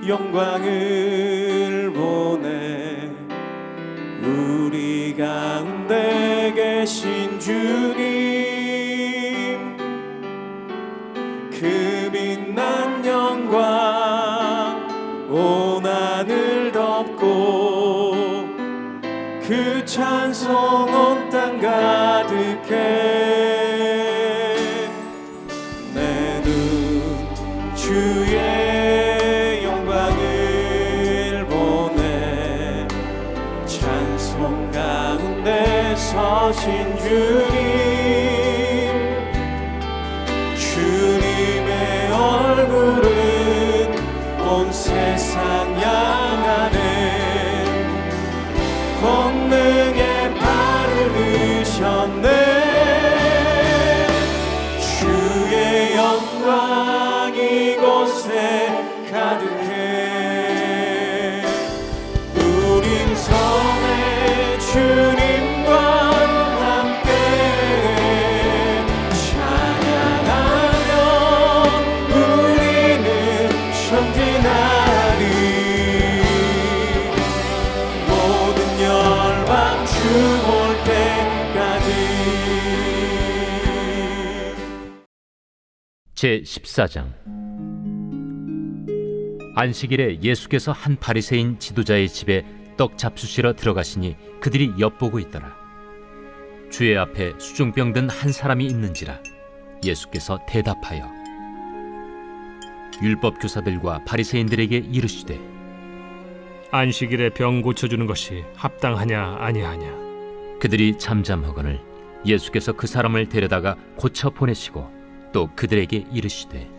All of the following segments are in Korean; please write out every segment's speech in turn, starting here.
영광을 보내 우리 가운데 계신 주님, 그 빛난 영광 온 하늘 덮고 그 찬송 온 땅 가득해. 내 눈 주의 영광을 보내 찬송 가운데 서신 주님, 주님의 얼굴은 온 세상 향하네. 권능의 발을 드셨네. 주의 영광 이곳에 가득해. 우린 선의 주님과 함께 찬양하며 우리는 전진하리. 모든 열방 주 볼 때까지. 제14장. 안식일에 예수께서 한 바리새인 지도자의 집에 떡 잡수시러 들어가시니 그들이 엿보고 있더라. 주의 앞에 수중병 든 한 사람이 있는지라. 예수께서 대답하여 율법 교사들과 바리새인들에게 이르시되 안식일에 병 고쳐주는 것이 합당하냐 아니하냐. 그들이 잠잠하거늘 예수께서 그 사람을 데려다가 고쳐 보내시고 또 그들에게 이르시되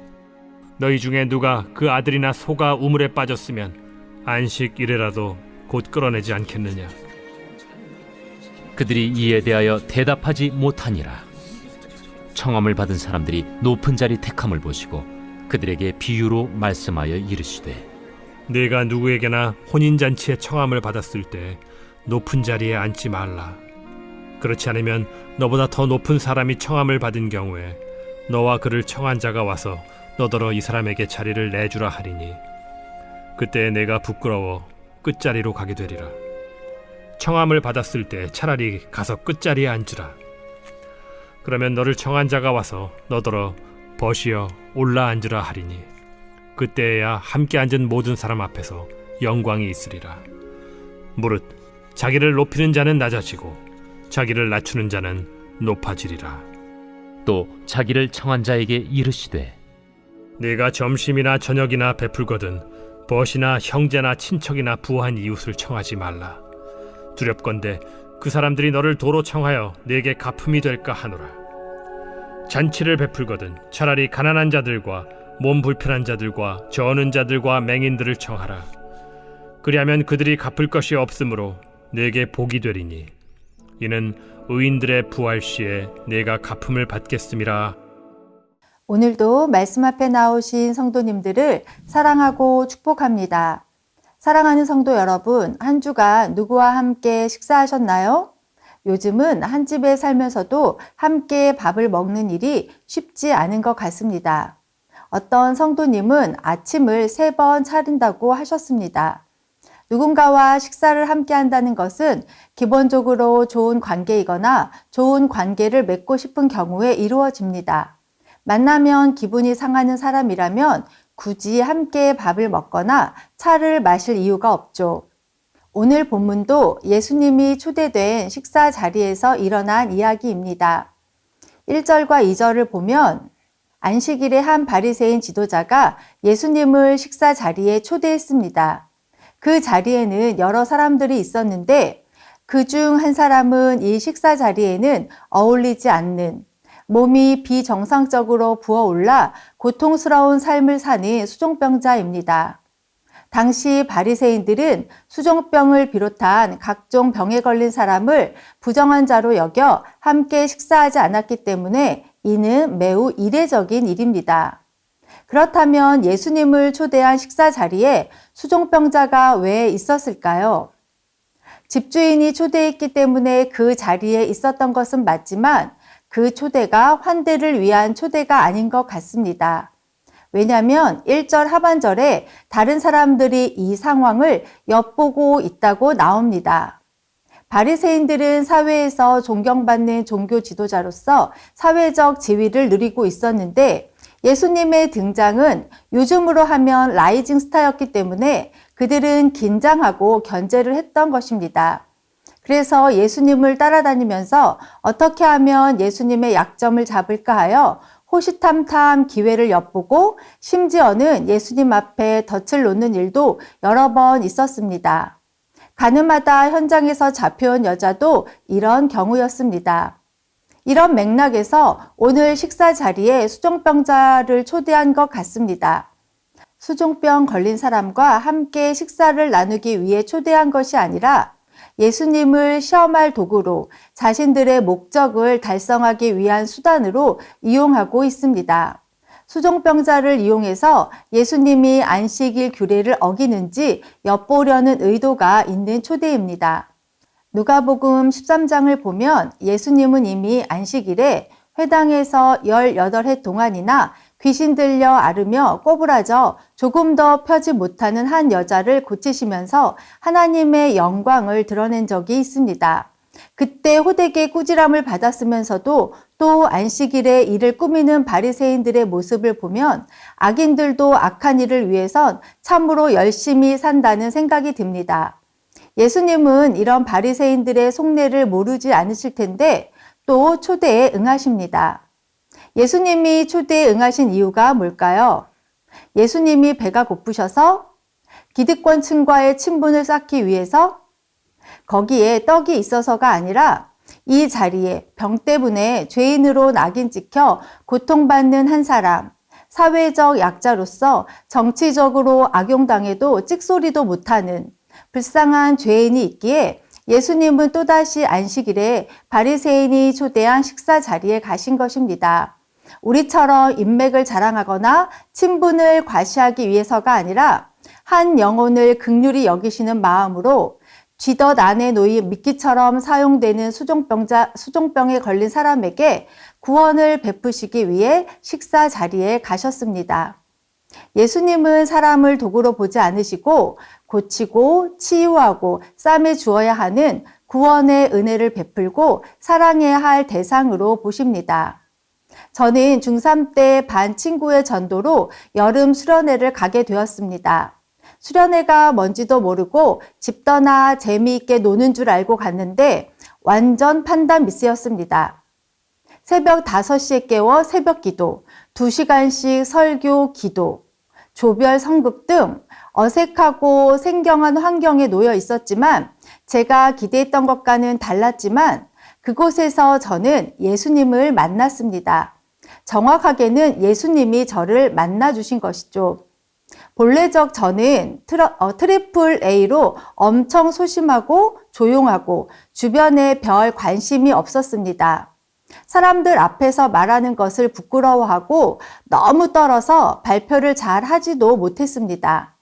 너희 중에 누가 그 아들이나 소가 우물에 빠졌으면 안식일에라도 곧 끌어내지 않겠느냐. 그들이 이에 대하여 대답하지 못하니라. 청함을 받은 사람들이 높은 자리 택함을 보시고 그들에게 비유로 말씀하여 이르시되 네가 누구에게나 혼인잔치에 청함을 받았을 때 높은 자리에 앉지 말라. 그렇지 않으면 너보다 더 높은 사람이 청함을 받은 경우에 너와 그를 청한 자가 와서 너더러 이 사람에게 자리를 내주라 하리니 그때 내가 부끄러워 끝자리로 가게 되리라. 청함을 받았을 때 차라리 가서 끝자리에 앉으라. 그러면 너를 청한 자가 와서 너더러 벗이어 올라 앉으라 하리니 그때야 함께 앉은 모든 사람 앞에서 영광이 있으리라. 무릇 자기를 높이는 자는 낮아지고 자기를 낮추는 자는 높아지리라. 또 자기를 청한 자에게 이르시되 네가 점심이나 저녁이나 베풀거든 벗이나 형제나 친척이나 부한 이웃을 청하지 말라. 두렵건대 그 사람들이 너를 도로 청하여 네게 갚음이 될까 하노라. 잔치를 베풀거든 차라리 가난한 자들과 몸 불편한 자들과 저는 자들과 맹인들을 청하라. 그리하면 그들이 갚을 것이 없으므로 네게 복이 되리니 이는 의인들의 부활 시에 네가 갚음을 받겠음이라. 오늘도 말씀 앞에 나오신 성도님들을 사랑하고 축복합니다. 사랑하는 성도 여러분, 한 주간 누구와 함께 식사하셨나요? 요즘은 한 집에 살면서도 함께 밥을 먹는 일이 쉽지 않은 것 같습니다. 어떤 성도님은 아침을 3번 차린다고 하셨습니다. 누군가와 식사를 함께 한다는 것은 기본적으로 좋은 관계이거나 좋은 관계를 맺고 싶은 경우에 이루어집니다. 만나면 기분이 상하는 사람이라면 굳이 함께 밥을 먹거나 차를 마실 이유가 없죠. 오늘 본문도 예수님이 초대된 식사 자리에서 일어난 이야기입니다. 1절과 2절을 보면 안식일에 한 바리새인 지도자가 예수님을 식사 자리에 초대했습니다. 그 자리에는 여러 사람들이 있었는데 그중 한 사람은 이 식사 자리에는 어울리지 않는, 몸이 비정상적으로 부어올라 고통스러운 삶을 사는 수종병자입니다. 당시 바리새인들은 수종병을 비롯한 각종 병에 걸린 사람을 부정한 자로 여겨 함께 식사하지 않았기 때문에 이는 매우 이례적인 일입니다. 그렇다면 예수님을 초대한 식사 자리에 수종병자가 왜 있었을까요? 집주인이 초대했기 때문에 그 자리에 있었던 것은 맞지만 그 초대가 환대를 위한 초대가 아닌 것 같습니다. 왜냐하면 1절 하반절에 다른 사람들이 이 상황을 엿보고 있다고 나옵니다. 바리새인들은 사회에서 존경받는 종교 지도자로서 사회적 지위를 누리고 있었는데 예수님의 등장은 요즘으로 하면 라이징 스타였기 때문에 그들은 긴장하고 견제를 했던 것입니다. 그래서 예수님을 따라다니면서 어떻게 하면 예수님의 약점을 잡을까 하여 호시탐탐 기회를 엿보고 심지어는 예수님 앞에 덫을 놓는 일도 여러 번 있었습니다. 가늠하다 현장에서 잡혀온 여자도 이런 경우였습니다. 이런 맥락에서 오늘 식사 자리에 수종병자를 초대한 것 같습니다. 수종병 걸린 사람과 함께 식사를 나누기 위해 초대한 것이 아니라 예수님을 시험할 도구로 자신들의 목적을 달성하기 위한 수단으로 이용하고 있습니다. 수종병자를 이용해서 예수님이 안식일 규례를 어기는지 엿보려는 의도가 있는 초대입니다. 누가복음 13장을 보면 예수님은 이미 안식일에 회당에서 18해 동안이나 귀신 들려 앓으며 꼬부라져 조금 더 펴지 못하는 한 여자를 고치시면서 하나님의 영광을 드러낸 적이 있습니다. 그때 호되게 꾸지람을 받았으면서도 또 안식일에 이를 꾸미는 바리새인들의 모습을 보면 악인들도 악한 일을 위해선 참으로 열심히 산다는 생각이 듭니다. 예수님은 이런 바리새인들의 속내를 모르지 않으실 텐데 또 초대에 응하십니다. 예수님이 초대에 응하신 이유가 뭘까요? 예수님이 배가 고프셔서? 기득권층과의 친분을 쌓기 위해서? 거기에 떡이 있어서가 아니라 이 자리에 병 때문에 죄인으로 낙인 찍혀 고통받는 한 사람, 사회적 약자로서 정치적으로 악용당해도 찍소리도 못하는 불쌍한 죄인이 있기에 예수님은 또다시 안식일에 바리새인이 초대한 식사 자리에 가신 것입니다. 우리처럼 인맥을 자랑하거나 친분을 과시하기 위해서가 아니라 한 영혼을 긍휼히 여기시는 마음으로 쥐덫 안에 놓인 미끼처럼 사용되는 수종병에 걸린 사람에게 구원을 베푸시기 위해 식사 자리에 가셨습니다. 예수님은 사람을 도구로 보지 않으시고 고치고 치유하고 싸매 주어야 하는 구원의 은혜를 베풀고 사랑해야 할 대상으로 보십니다. 저는 중3 때 반 친구의 전도로 여름 수련회를 가게 되었습니다. 수련회가 뭔지도 모르고 집 떠나 재미있게 노는 줄 알고 갔는데 완전 판단 미스였습니다. 새벽 5시에 깨워 새벽 기도, 2시간씩 설교, 기도, 조별 성극 등 어색하고 생경한 환경에 놓여 있었지만 제가 기대했던 것과는 달랐지만 그곳에서 저는 예수님을 만났습니다. 정확하게는 예수님이 저를 만나주신 것이죠. 본래적 저는 트리플 A로 엄청 소심하고 조용하고 주변에 별 관심이 없었습니다. 사람들 앞에서 말하는 것을 부끄러워하고 너무 떨어서 발표를 잘 하지도 못했습니다.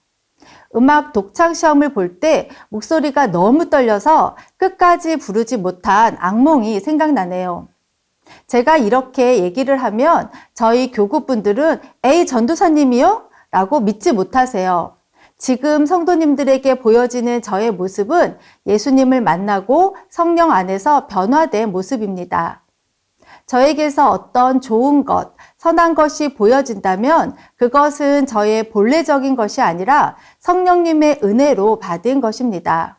음악 독창 시험을 볼 때 목소리가 너무 떨려서 끝까지 부르지 못한 악몽이 생각나네요. 제가 이렇게 얘기를 하면 저희 교구분들은 에이 전도사님이요? 라고 믿지 못하세요. 지금 성도님들에게 보여지는 저의 모습은 예수님을 만나고 성령 안에서 변화된 모습입니다. 저에게서 어떤 좋은 것, 선한 것이 보여진다면 그것은 저의 본래적인 것이 아니라 성령님의 은혜로 받은 것입니다.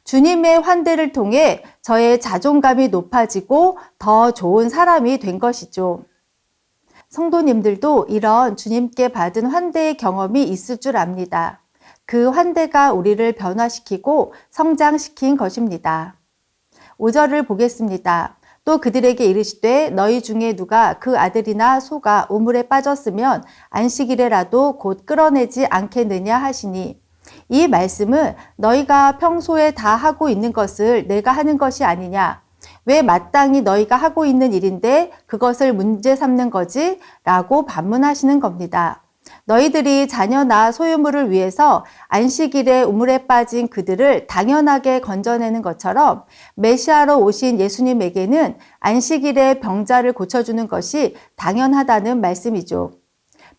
주님의 환대를 통해 저의 자존감이 높아지고 더 좋은 사람이 된 것이죠. 성도님들도 이런 주님께 받은 환대의 경험이 있을 줄 압니다. 그 환대가 우리를 변화시키고 성장시킨 것입니다. 5절을 보겠습니다. 또 그들에게 이르시되 너희 중에 누가 그 아들이나 소가 우물에 빠졌으면 안식일에라도 곧 끌어내지 않겠느냐 하시니 이 말씀은 너희가 평소에 다 하고 있는 것을 내가 하는 것이 아니냐 왜 마땅히 너희가 하고 있는 일인데 그것을 문제 삼는 거지? 라고 반문하시는 겁니다. 너희들이 자녀나 소유물을 위해서 안식일에 우물에 빠진 그들을 당연하게 건져내는 것처럼 메시아로 오신 예수님에게는 안식일에 병자를 고쳐주는 것이 당연하다는 말씀이죠.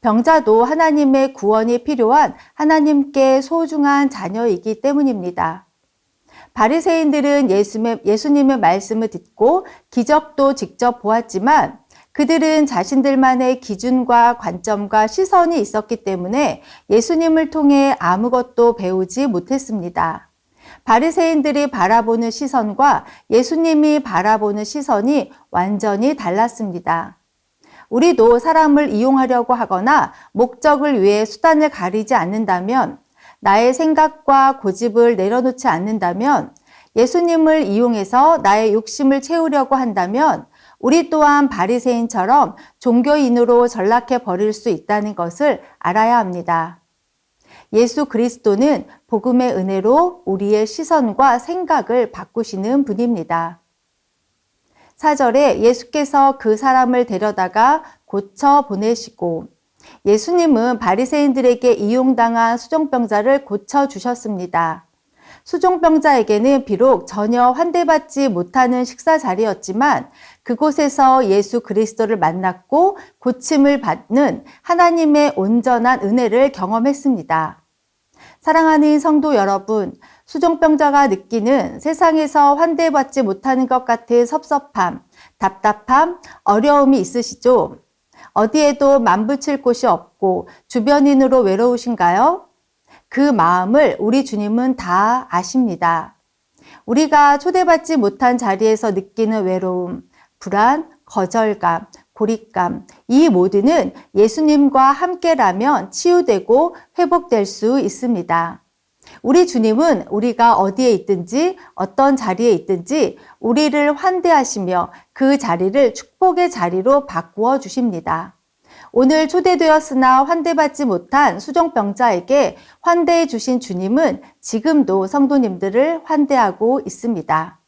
병자도 하나님의 구원이 필요한 하나님께 소중한 자녀이기 때문입니다. 바리새인들은 예수님의 말씀을 듣고 기적도 직접 보았지만 그들은 자신들만의 기준과 관점과 시선이 있었기 때문에 예수님을 통해 아무것도 배우지 못했습니다. 바리새인들이 바라보는 시선과 예수님이 바라보는 시선이 완전히 달랐습니다. 우리도 사람을 이용하려고 하거나 목적을 위해 수단을 가리지 않는다면, 나의 생각과 고집을 내려놓지 않는다면, 예수님을 이용해서 나의 욕심을 채우려고 한다면 우리 또한 바리새인처럼 종교인으로 전락해 버릴 수 있다는 것을 알아야 합니다. 예수 그리스도는 복음의 은혜로 우리의 시선과 생각을 바꾸시는 분입니다. 4절에 예수께서 그 사람을 데려다가 고쳐 보내시고, 예수님은 바리새인들에게 이용당한 수종병자를 고쳐 주셨습니다. 수종병자에게는 비록 전혀 환대받지 못하는 식사 자리였지만 그곳에서 예수 그리스도를 만났고 고침을 받는 하나님의 온전한 은혜를 경험했습니다. 사랑하는 성도 여러분, 수종병자가 느끼는 세상에서 환대받지 못하는 것 같은 섭섭함, 답답함, 어려움이 있으시죠? 어디에도 만붙일 곳이 없고 주변인으로 외로우신가요? 그 마음을 우리 주님은 다 아십니다. 우리가 초대받지 못한 자리에서 느끼는 외로움, 불안, 거절감, 고립감, 이 모두는 예수님과 함께라면 치유되고 회복될 수 있습니다. 우리 주님은 우리가 어디에 있든지 어떤 자리에 있든지 우리를 환대하시며 그 자리를 축복의 자리로 바꾸어 주십니다. 오늘 초대되었으나 환대받지 못한 수종병자에게 환대해 주신 주님은 지금도 성도님들을 환대하고 있습니다.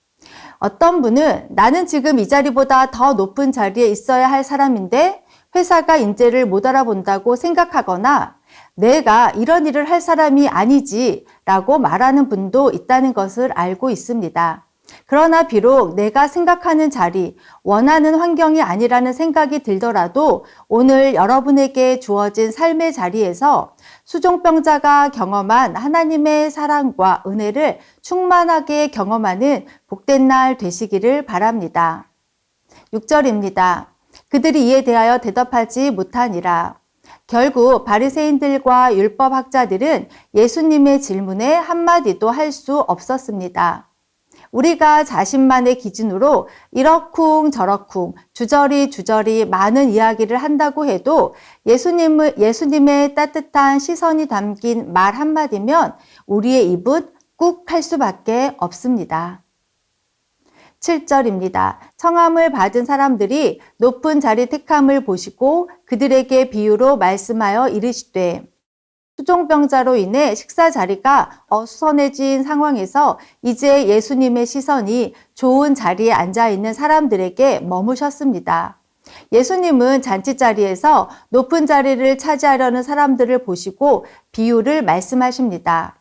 어떤 분은 나는 지금 이 자리보다 더 높은 자리에 있어야 할 사람인데 회사가 인재를 못 알아본다고 생각하거나 내가 이런 일을 할 사람이 아니지 라고 말하는 분도 있다는 것을 알고 있습니다. 그러나 비록 내가 생각하는 자리, 원하는 환경이 아니라는 생각이 들더라도 오늘 여러분에게 주어진 삶의 자리에서 수종병자가 경험한 하나님의 사랑과 은혜를 충만하게 경험하는 복된 날 되시기를 바랍니다. 6절입니다. 그들이 이에 대하여 대답하지 못하니라. 결국 바리새인들과 율법학자들은 예수님의 질문에 한마디도 할 수 없었습니다. 우리가 자신만의 기준으로 이러쿵 저러쿵 주저리 많은 이야기를 한다고 해도 예수님의 따뜻한 시선이 담긴 말 한마디면 우리의 입은 꾹 할 수밖에 없습니다. 7절입니다. 청함을 받은 사람들이 높은 자리 택함을 보시고 그들에게 비유로 말씀하여 이르시되, 수종병자로 인해 식사 자리가 어수선해진 상황에서 이제 예수님의 시선이 좋은 자리에 앉아 있는 사람들에게 머무셨습니다. 예수님은 잔치 자리에서 높은 자리를 차지하려는 사람들을 보시고 비유를 말씀하십니다.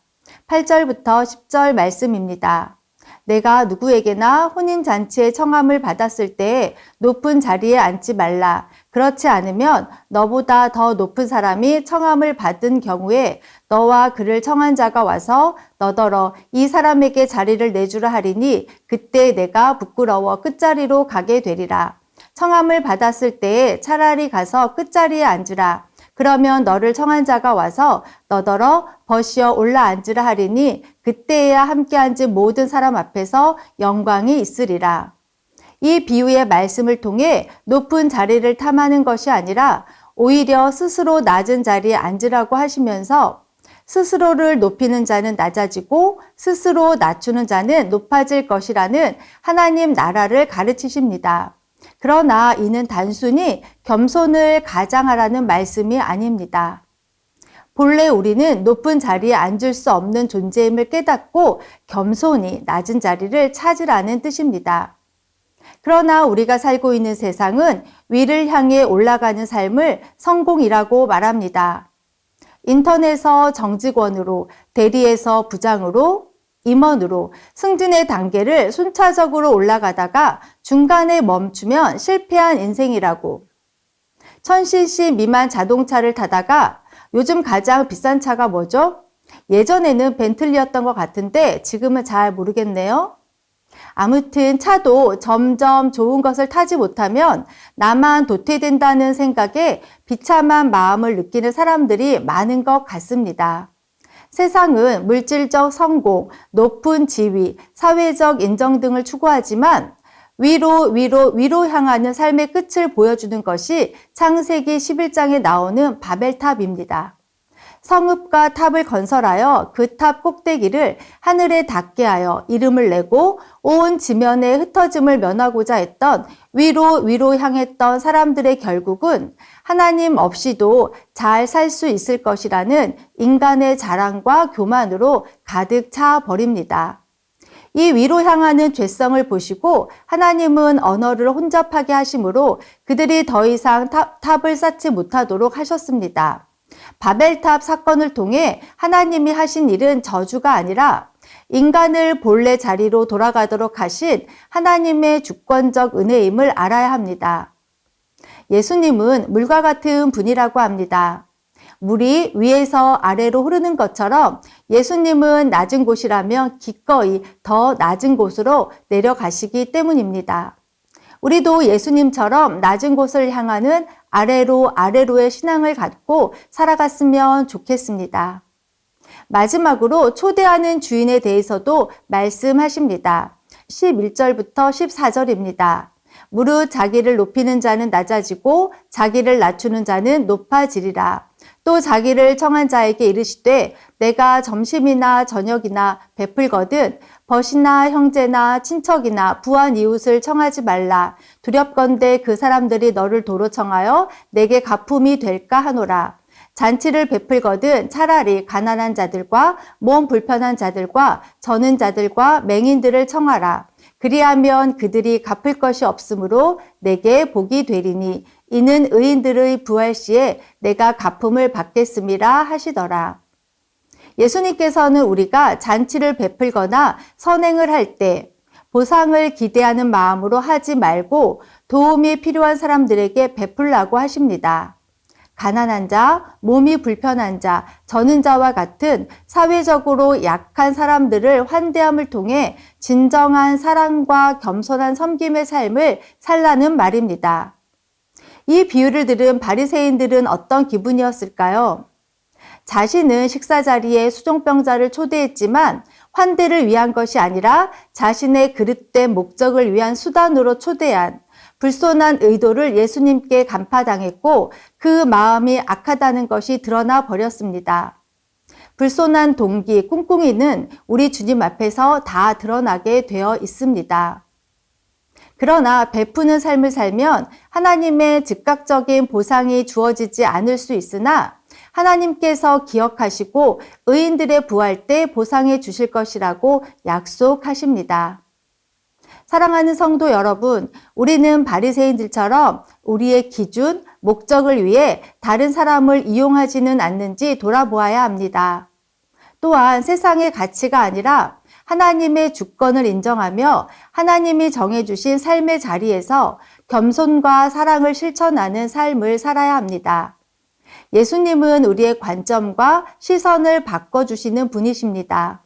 8절부터 10절 말씀입니다. 내가 누구에게나 혼인잔치에 청함을 받았을 때 높은 자리에 앉지 말라. 그렇지 않으면 너보다 더 높은 사람이 청함을 받은 경우에 너와 그를 청한 자가 와서 너더러 이 사람에게 자리를 내주라 하리니 그때 내가 부끄러워 끝자리로 가게 되리라. 청함을 받았을 때에 차라리 가서 끝자리에 앉으라. 그러면 너를 청한 자가 와서 너더러 벗이어 올라 앉으라 하리니 그때에야 함께 앉은 모든 사람 앞에서 영광이 있으리라. 이 비유의 말씀을 통해 높은 자리를 탐하는 것이 아니라 오히려 스스로 낮은 자리에 앉으라고 하시면서 스스로를 높이는 자는 낮아지고 스스로 낮추는 자는 높아질 것이라는 하나님 나라를 가르치십니다. 그러나 이는 단순히 겸손을 가장하라는 말씀이 아닙니다. 본래 우리는 높은 자리에 앉을 수 없는 존재임을 깨닫고 겸손히 낮은 자리를 찾으라는 뜻입니다. 그러나 우리가 살고 있는 세상은 위를 향해 올라가는 삶을 성공이라고 말합니다. 인턴에서 정직원으로, 대리에서 부장으로, 임원으로 승진의 단계를 순차적으로 올라가다가 중간에 멈추면 실패한 인생이라고, 1000cc 미만 자동차를 타다가 요즘 가장 비싼 차가 뭐죠? 예전에는 벤틀리였던 것 같은데 지금은 잘 모르겠네요. 아무튼 차도 점점 좋은 것을 타지 못하면 나만 도태된다는 생각에 비참한 마음을 느끼는 사람들이 많은 것 같습니다. 세상은 물질적 성공, 높은 지위, 사회적 인정 등을 추구하지만 위로 향하는 삶의 끝을 보여주는 것이 창세기 11장에 나오는 바벨탑입니다. 성읍과 탑을 건설하여 그 탑 꼭대기를 하늘에 닿게 하여 이름을 내고 온 지면의 흩어짐을 면하고자 했던 위로 향했던 사람들의 결국은 하나님 없이도 잘 살 수 있을 것이라는 인간의 자랑과 교만으로 가득 차 버립니다. 이 위로 향하는 죄성을 보시고 하나님은 언어를 혼잡하게 하심으로 그들이 더 이상 탑을 쌓지 못하도록 하셨습니다. 바벨탑 사건을 통해 하나님이 하신 일은 저주가 아니라 인간을 본래 자리로 돌아가도록 하신 하나님의 주권적 은혜임을 알아야 합니다. 예수님은 물과 같은 분이라고 합니다. 물이 위에서 아래로 흐르는 것처럼 예수님은 낮은 곳이라면 기꺼이 더 낮은 곳으로 내려가시기 때문입니다. 우리도 예수님처럼 낮은 곳을 향하는 아래로의 신앙을 갖고 살아갔으면 좋겠습니다. 마지막으로 초대하는 주인에 대해서도 말씀하십니다. 11절부터 14절입니다. 무릇 자기를 높이는 자는 낮아지고 자기를 낮추는 자는 높아지리라. 또 자기를 청한 자에게 이르시되 내가 점심이나 저녁이나 베풀거든 벗이나 형제나 친척이나 부한 이웃을 청하지 말라. 두렵건대 그 사람들이 너를 도로 청하여 내게 가품이 될까 하노라. 잔치를 베풀거든 차라리 가난한 자들과 몸 불편한 자들과 저는 자들과 맹인들을 청하라. 그리하면 그들이 갚을 것이 없으므로 내게 복이 되리니 이는 의인들의 부활 시에 내가 갚음을 받겠음이라 하시더라. 예수님께서는 우리가 잔치를 베풀거나 선행을 할 때 보상을 기대하는 마음으로 하지 말고 도움이 필요한 사람들에게 베풀라고 하십니다. 가난한 자, 몸이 불편한 자, 저는 자와 같은 사회적으로 약한 사람들을 환대함을 통해 진정한 사랑과 겸손한 섬김의 삶을 살라는 말입니다. 이 비유를 들은 바리새인들은 어떤 기분이었을까요? 자신은 식사 자리에 수종병자를 초대했지만 환대를 위한 것이 아니라 자신의 그릇된 목적을 위한 수단으로 초대한 불손한 의도를 예수님께 간파당했고 그 마음이 악하다는 것이 드러나 버렸습니다. 불손한 동기, 꿍꿍이는 우리 주님 앞에서 다 드러나게 되어 있습니다. 그러나 베푸는 삶을 살면 하나님의 즉각적인 보상이 주어지지 않을 수 있으나 하나님께서 기억하시고 의인들의 부활 때 보상해 주실 것이라고 약속하십니다. 사랑하는 성도 여러분, 우리는 바리새인들처럼 우리의 기준, 목적을 위해 다른 사람을 이용하지는 않는지 돌아보아야 합니다. 또한 세상의 가치가 아니라 하나님의 주권을 인정하며 하나님이 정해주신 삶의 자리에서 겸손과 사랑을 실천하는 삶을 살아야 합니다. 예수님은 우리의 관점과 시선을 바꿔주시는 분이십니다.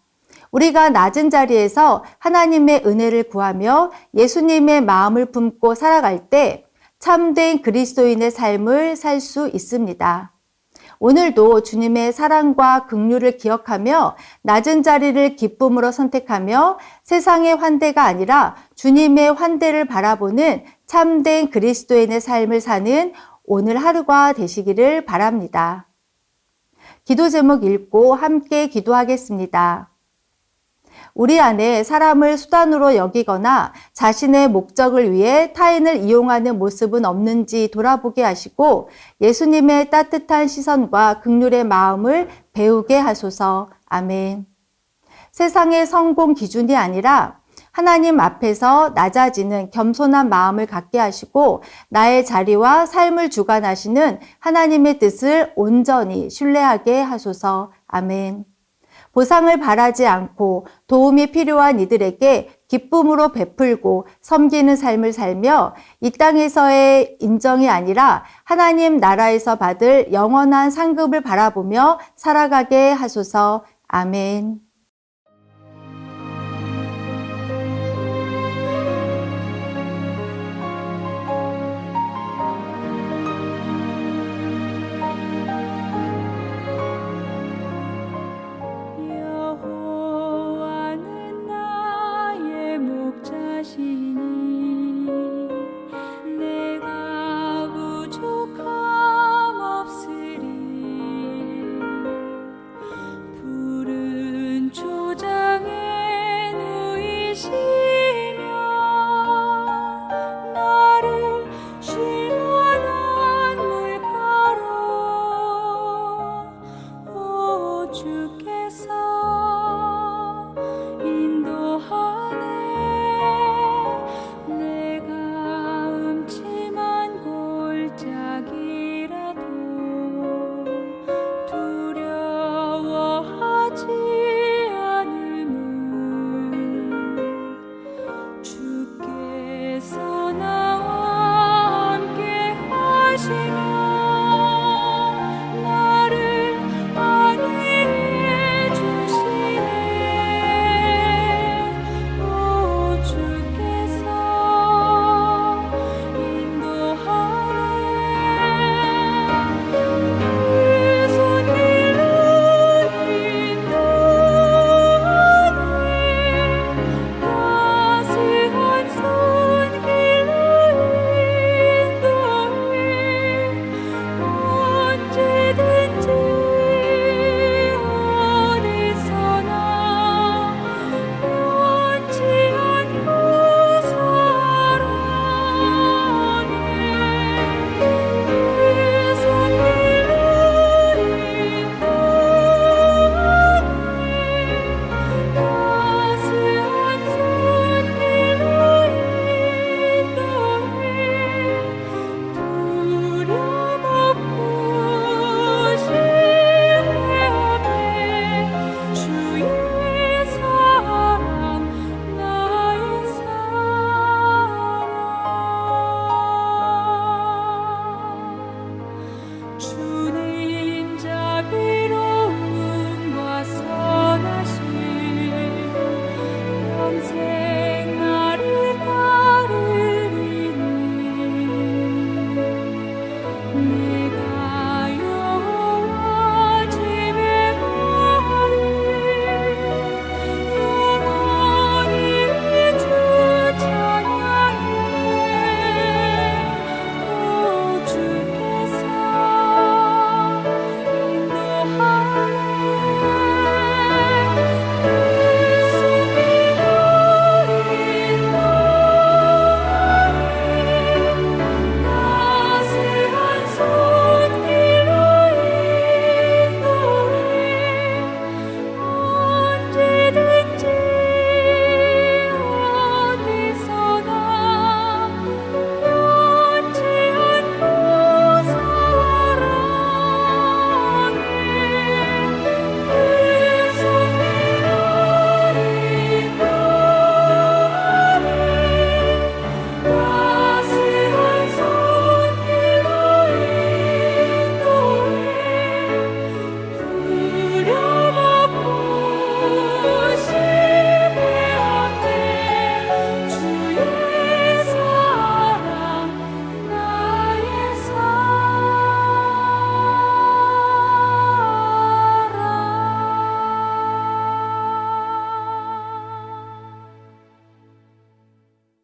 우리가 낮은 자리에서 하나님의 은혜를 구하며 예수님의 마음을 품고 살아갈 때 참된 그리스도인의 삶을 살 수 있습니다. 오늘도 주님의 사랑과 긍휼을 기억하며 낮은 자리를 기쁨으로 선택하며 세상의 환대가 아니라 주님의 환대를 바라보는 참된 그리스도인의 삶을 사는 오늘 하루가 되시기를 바랍니다. 기도 제목 읽고 함께 기도하겠습니다. 우리 안에 사람을 수단으로 여기거나 자신의 목적을 위해 타인을 이용하는 모습은 없는지 돌아보게 하시고 예수님의 따뜻한 시선과 긍휼의 마음을 배우게 하소서. 아멘. 세상의 성공 기준이 아니라 하나님 앞에서 낮아지는 겸손한 마음을 갖게 하시고 나의 자리와 삶을 주관하시는 하나님의 뜻을 온전히 신뢰하게 하소서. 아멘. 보상을 바라지 않고 도움이 필요한 이들에게 기쁨으로 베풀고 섬기는 삶을 살며 이 땅에서의 인정이 아니라 하나님 나라에서 받을 영원한 상급을 바라보며 살아가게 하소서. 아멘.